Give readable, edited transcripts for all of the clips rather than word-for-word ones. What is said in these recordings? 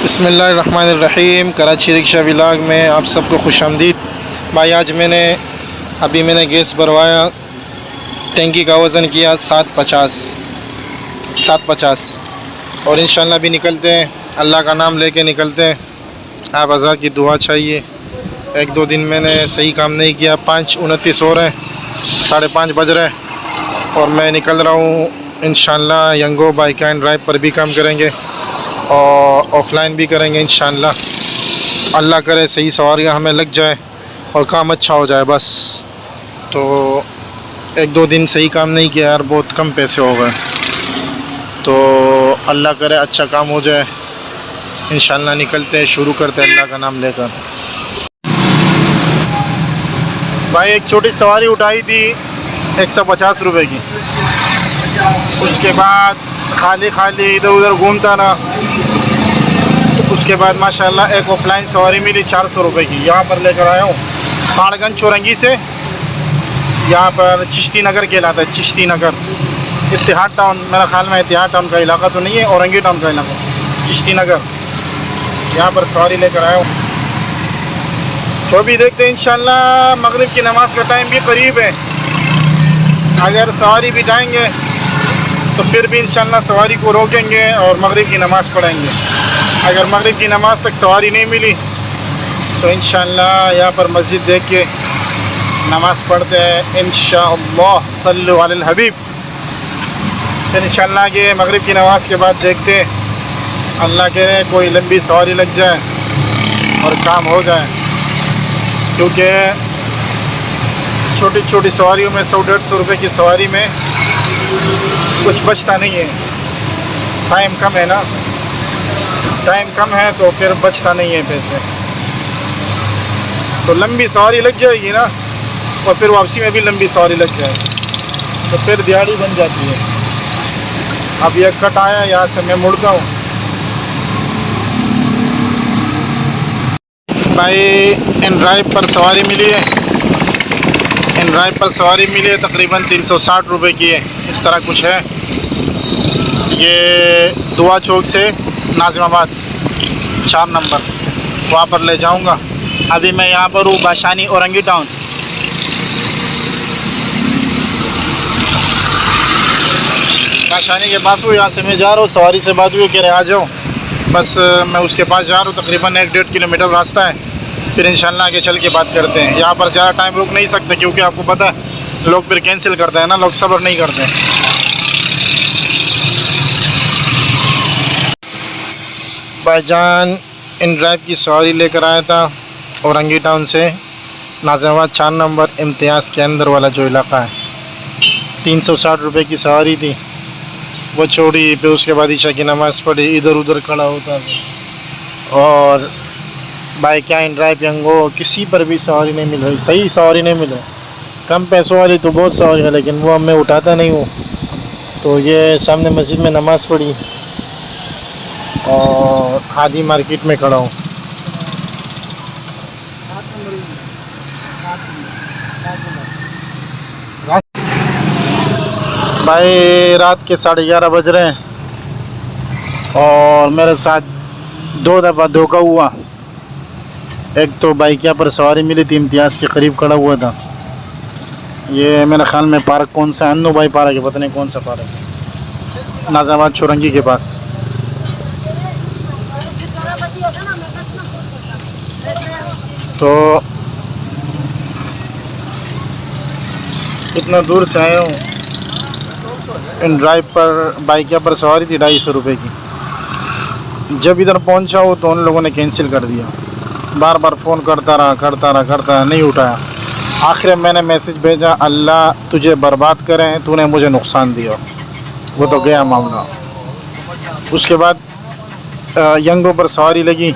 बिस्मिल्लाहिर्रहमानिर्रहीम। Karachi rickshaw vlog में आप सबको खुशामदीद। भाई आज मैंने गैस भरवाया। टैंकी का वज़न किया 750 और इंशाल्लाह भी निकलते हैं। अल्लाह का नाम लेके निकलते हैं। आप हज़ार की दुआ चाहिए। एक दो दिन मैंने सही काम नहीं किया। 5:29 हो रहे हैं, 5:30 बज रहे हैं और मैं निकल रहा हूँ। इंशाल्लाह यंगो बाइक एंड ड्राइव पर भी काम करेंगे और ऑफलाइन भी करेंगे इंशाल्लाह। अल्लाह करे सही सवारियाँ हमें लग जाए और काम अच्छा हो जाए बस। तो एक दो दिन सही काम नहीं किया यार, बहुत कम पैसे हो गए। तो अल्लाह करे अच्छा काम हो जाए। इंशाल्लाह निकलते हैं, शुरू करते हैं अल्लाह का नाम लेकर। भाई एक छोटी सवारी उठाई थी 150 रुपये की। उसके बाद खाली इधर उधर घूमता रहा। तो उसके बाद माशाल्लाह एक ऑफलाइन सवारी मिली 400 रुपये की। यहाँ पर लेकर आया हूँ पहाड़गंज चौरंगी से। यहाँ पर चिश्ती नगर कहलाता है, चिश्ती नगर। इत्तेहाद टाउन, मेरा ख्याल में इत्तेहाद टाउन का इलाका तो नहीं है, औरंगी टाउन का इलाका, चिश्ती नगर। यहाँ पर सवारी लेकर आया हूँ। तो अभी देखते हैं इंशाल्लाह। मगरिब की नमाज़ का टाइम भी करीब है। अगर सवारी बिठाएंगे तो फिर भी इंशाल्लाह सवारी को रोकेंगे और मगरिब की नमाज़ पढ़ेंगे। अगर मगरिब की नमाज़ तक सवारी नहीं मिली तो इंशाल्लाह यहाँ पर मस्जिद देख के नमाज़ पढ़ते हैं इंशाअल्लाह। सल्लु अलल हबीब। फिर इंशाल्लाह के मगरिब की नमाज़ के बाद देखते हैं, अल्लाह करे कोई लंबी सवारी लग जाए और काम हो जाए। क्योंकि छोटी छोटी सवारियों में 100-150 रुपये की सवारी में कुछ बचता नहीं है। टाइम कम है ना, टाइम कम है तो फिर बचता नहीं है पैसे। तो लंबी सवारी लग जाएगी ना और फिर वापसी में भी लंबी सवारी लग जाएगी तो फिर दिहाड़ी बन जाती है। अब यह कट आया, यहाँ से मैं मुड़ता हूँ। भाई इन ड्राइव पर सवारी मिली है। इन ड्राइव पर सवारी मिली है तकरीबन 360 रुपये की है, इस तरह कुछ है। ये दुआ चौक से नाजिमाबाद 4 नंबर वहाँ पर ले जाऊँगा। अभी मैं यहाँ पर हूँ बाशानी औरंगी टाउन। बाशानी के पास हूँ, यहाँ से मैं जा रहा हूँ। सवारी से बात हुई, कह रहे आ जाओ। बस मैं उसके पास जा रहा हूँ। तकरीबन 1-1.5 किलोमीटर रास्ता है। फिर इंशाल्लाह आगे चल के बात करते हैं। यहाँ पर ज़्यादा टाइम रुक नहीं सकते क्योंकि आपको पता है लोग फिर कैंसिल करते हैं ना, लोग सब्र नहीं करते। भाईजान इन ड्राइव की सवारी लेकर आया था औरंगी टाउन से नाजिमाबाद 4 नंबर इम्तियाज़ के अंदर वाला जो इलाका है। 360 रुपये की सवारी थी। वो छोड़ी, फिर उसके बाद ईशा की नमाज़ पढ़ी, इधर उधर खड़ा होता और बाइक एंड ड्राइव यंगो किसी पर भी सवारी नहीं मिल रही, सही सवारी नहीं मिल रही। कम पैसों वाली तो बहुत सवारी है लेकिन वो मैं उठाता नहीं हूँ। तो ये सामने मस्जिद में नमाज़ पढ़ी और हादी मार्केट में खड़ा हूँ। भाई रात के 11:30 बज रहे हैं और मेरे साथ 2 दफ़ा धोखा हुआ। एक तो बाइकिया पर सवारी मिली थी, इम्तियाज़ के करीब खड़ा हुआ था। ये मेरे ख्याल में पार्क कौन सा, अन्नू भाई पार्क है, पता नहीं कौन सा पार्क है, नाजिमाबाद चौरंगी के पास। तो इतना दूर से आया हूँ। इन ड्राइव पर बाइकिया पर सवारी थी 250 रुपये की। जब इधर पहुँचा हो तो उन लोगों ने कैंसिल कर दिया। बार बार फ़ोन करता रहा, नहीं उठाया। आखिर मैंने मैसेज भेजा, अल्लाह तुझे बर्बाद करें, तूने मुझे नुकसान दिया। वो तो गया मामला। उसके बाद यंगो पर सवारी लगी।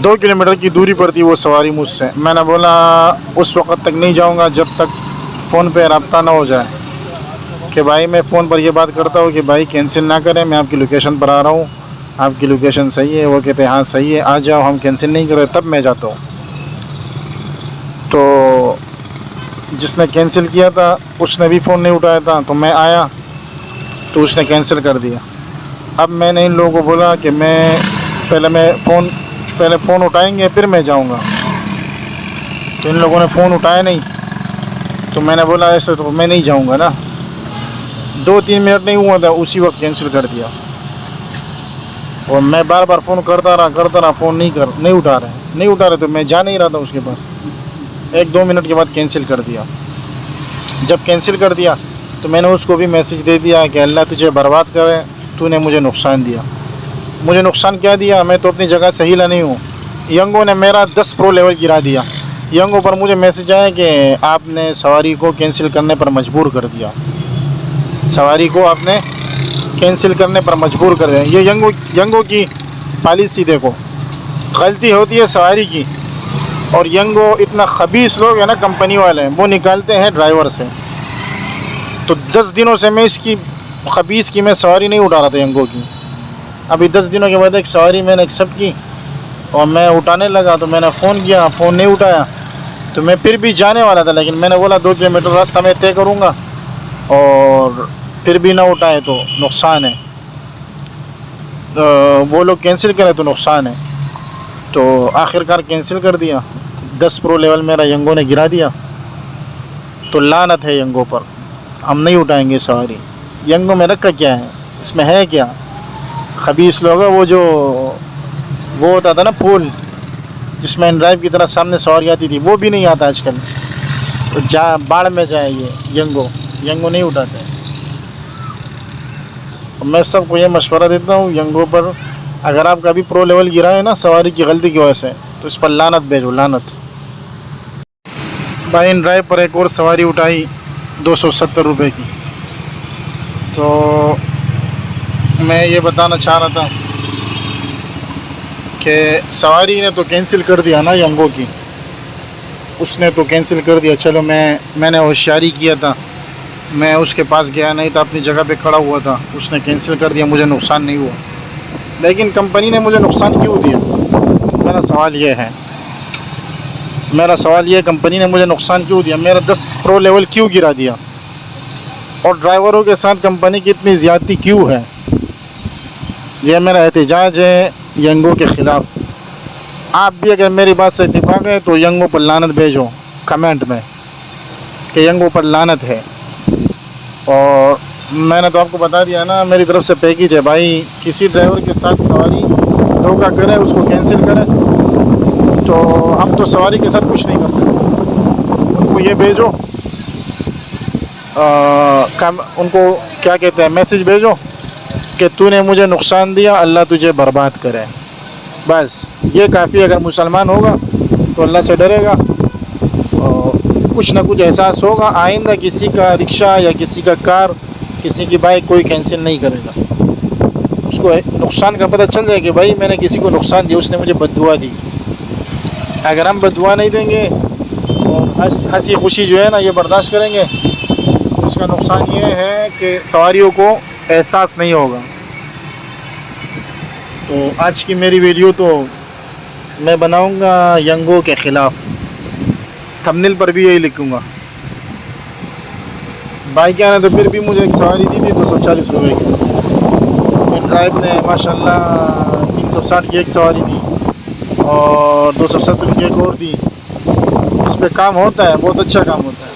2 किलोमीटर की दूरी पर थी वो सवारी मुझसे। मैंने बोला उस वक़्त तक नहीं जाऊंगा जब तक फ़ोन पे रब्ता ना हो जाए कि भाई मैं फ़ोन पर ये बात करता हूँ कि भाई कैंसिल ना करें, मैं आपकी लोकेशन पर आ रहा हूँ, आपकी लोकेशन सही है। वो कहते हैं हाँ सही है, आ जाओ, हम कैंसिल नहीं कर रहे। तब मैं जाता हूँ। तो जिसने कैंसिल किया था उसने भी फ़ोन नहीं उठाया था, तो मैं आया तो उसने कैंसिल कर दिया। अब मैंने इन लोगों को बोला कि मैं पहले फ़ोन उठाएंगे फिर मैं जाऊंगा। तो इन लोगों ने फ़ोन उठाया नहीं, तो मैंने बोला ऐसे तो मैं नहीं जाऊंगा ना। 2-3 मिनट नहीं हुआ था उसी वक्त कैंसिल कर दिया। और मैं बार बार फ़ोन करता रहा, फ़ोन नहीं उठा रहे, तो मैं जा नहीं रहा था उसके पास। 1-2 मिनट के बाद कैंसिल कर दिया। जब कैंसिल कर दिया तो मैंने उसको भी मैसेज दे दिया कि अल्लाह तुझे बर्बाद करे, तूने मुझे नुकसान दिया। मुझे नुकसान क्या दिया, मैं तो अपनी जगह सही नहीं हूँ। यंगो ने मेरा 10 प्रो लेवल गिरा दिया। यंगो पर मुझे मैसेज आया कि आपने सवारी को कैंसिल करने पर मजबूर कर दिया, सवारी को आपने कैंसिल करने पर मजबूर कर दिया। ये यंगो की पॉलिसी देखो, गलती होती है सवारी की। और यंगो इतना खबीस लोग हैं ना, कंपनी वाले, वो निकालते हैं ड्राइवर से। तो 10 दिनों से मैं इसकी खबीस की मैं सवारी नहीं उठा रहा था यंगो की। अभी 10 दिनों के बाद एक सवारी मैंने एक्सेप्ट की और मैं उठाने लगा, तो मैंने फ़ोन किया, फ़ोन नहीं उठाया। तो मैं फिर भी जाने वाला था, लेकिन मैंने बोला 2 किलोमीटर रास्ता मैं तय करूँगा और फिर भी ना उठाए तो नुकसान है, वो लोग कैंसिल करें तो नुकसान है। तो आखिरकार कैंसिल कर दिया। 10 प्रो लेवल मेरा यंगो ने गिरा दिया। तो लानत है यंगो पर, हम नहीं उठाएंगे सवारी। यंगो में रखा क्या है, इसमें है क्या? खबीस लोग है वो होता था ना पुल जिसमें इन ड्राइव की तरह सामने सवारी आती थी, वो भी नहीं आता आजकल। तो बाढ़ में जाए ये यंगो नहीं उठाते। मैं सबको ये मशवरा देता हूँ, यंगो पर अगर आपका अभी प्रो लेवल गिरा है ना सवारी की गलती की वजह से, तो इस पर लानत भेजो, लानत। भाई इन ड्राइव पर एक और सवारी उठाई 270 रुपये की। तो मैं ये बताना चाह रहा था कि सवारी ने तो कैंसिल कर दिया ना यंगो की, उसने तो कैंसिल कर दिया। चलो मैंने होशियारी किया था, मैं उसके पास गया नहीं था, अपनी जगह पे खड़ा हुआ था, उसने कैंसिल कर दिया, मुझे नुकसान नहीं हुआ। लेकिन कंपनी ने मुझे नुकसान क्यों दिया? मेरा सवाल ये है, कंपनी ने मुझे नुकसान क्यों दिया? मेरा 10 प्रो लेवल क्यों गिरा दिया? और ड्राइवरों के साथ कंपनी की इतनी ज़्यादती क्यों है? यह मेरा एहतजाज है यंगो के ख़िलाफ़। आप भी अगर मेरी बात से इत्तेफाक है तो यंगो पर लानत भेजो कमेंट में कि यंगो पर लानत है। और मैंने तो आपको बता दिया ना, मेरी तरफ से पैकेज है भाई। किसी ड्राइवर के साथ सवारी धोखा करे, उसको कैंसिल करे, तो हम तो सवारी के साथ कुछ नहीं कर सकते। उनको ये भेजो, उनको क्या कहते हैं, मैसेज भेजो कि तूने मुझे नुकसान दिया, अल्लाह तुझे बर्बाद करे। बस ये काफ़ी। अगर मुसलमान होगा तो अल्लाह से डरेगा और कुछ ना कुछ एहसास होगा, आइंदा किसी का रिक्शा या किसी का कार, किसी की बाइक कोई कैंसिल नहीं करेगा। उसको नुकसान का पता चल जाए कि भाई मैंने किसी को नुकसान दिया, उसने मुझे बद्दुआ दी। अगर हम बद्दुआ नहीं देंगे और हंसी खुशी जो है ना ये बर्दाश्त करेंगे, उसका नुकसान ये है कि सवारियों को एहसास नहीं होगा। तो आज की मेरी वीडियो तो मैं बनाऊंगा यंगो के ख़िलाफ़, थंबनेल पर भी यही लिखूंगा। भाई क्या ने तो फिर भी मुझे एक सवारी दी थी 240 रुपये की। इन ड्राइव ने माशाल्लाह 360 की एक सवारी दी और 270 की एक और दी। इस पे काम होता है, बहुत अच्छा काम होता है।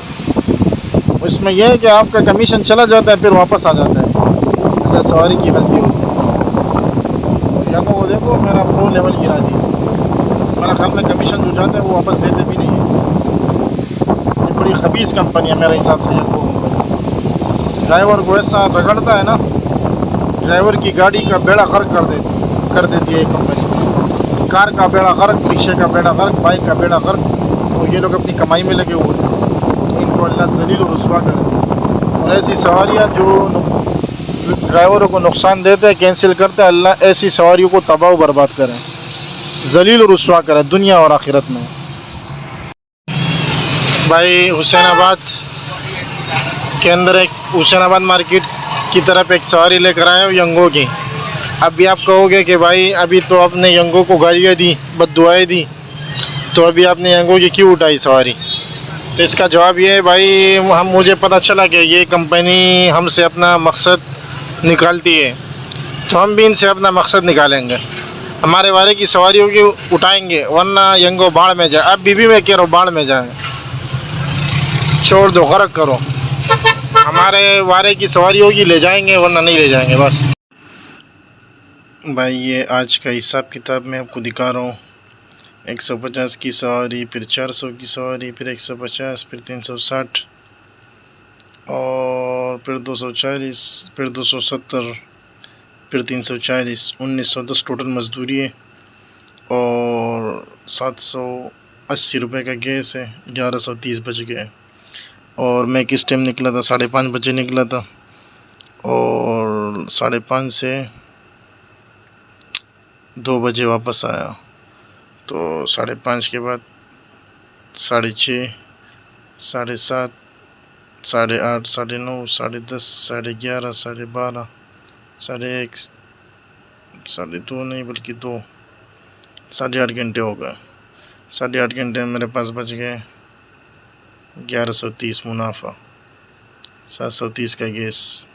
इसमें यह है कि आपका कमीशन चला जाता है फिर वापस आ जाता है अगर सवारी की गलती होती है। या तो वो देखो मेरा प्रो लेवल गिरा दी, मेरा ख्याल में कमीशन जो जाता है वो वापस देते भी नहीं है। ये बड़ी खबीस कंपनी है मेरे हिसाब से। यंगो कंपनी ड्राइवर को ऐसा रगड़ता है ना, ड्राइवर की गाड़ी का बेड़ा गर्क कर देती है कंपनी। कार का बेड़ा गर्क, रिक्शे का बेड़ा गर्क, बाइक का बेड़ा गर्क। और ये लोग अपनी कमाई में लगे हुए हैं, इनको अल्लाह ज़लील और रुस्वा करे। और ऐसी सवारियाँ जो ड्राइवरों को नुकसान देते हैं, कैंसिल करते हैं, अल्लाह ऐसी सवारियों को तबाह बर्बाद करें, ज़लील और रुस्वा करें दुनिया और आखिरत में। भाई हुसैनाबाद के अंदर एक हुसैनाबाद मार्केट की तरफ एक सवारी लेकर आए हो यंगो की। अभी आप कहोगे कि भाई अभी तो आपने यंगो को गालियाँ दी, बद्दुआएं दी, तो अभी आपने यंगो की क्यों उठाई सवारी? तो इसका जवाब ये है भाई, मुझे पता चला कि ये कंपनी हमसे अपना मकसद निकालती है, तो हम भी इनसे अपना मकसद निकालेंगे। हमारे वारे की सवारी होगी उठाएंगे, वरना यंगो बाढ़ में जाए। अब बीबी में कह रहा हूँ बाढ़ में जाए, छोड़ दो, गर्क करो। हमारे वारे की सवारी होगी ले जाएंगे, वरना नहीं ले जाएंगे बस। भाई ये आज का हिसाब किताब मैं आपको दिखा रहा हूँ। 150 की सवारी, फिर 400 की सवारी, फिर 150, फिर 360 और फिर 240, फिर 270, फिर 340, 1910 टोटल मजदूरी है। और 780 रुपये का गैस है। 1130 बज गए। और मैं किस टाइम निकला था? 5:30 बजे निकला था, और 5:30 से 2 बजे वापस आया। तो 5:30 के बाद 6:30, 7:30, 8:30, 9:30, 10:30, 11:30, 12:30, 1:30, 2:30 नहीं बल्कि 2, 8.5 घंटे हो गए। 8.5 घंटे में मेरे पास बच गए 1130 मुनाफा, 730 का गैस।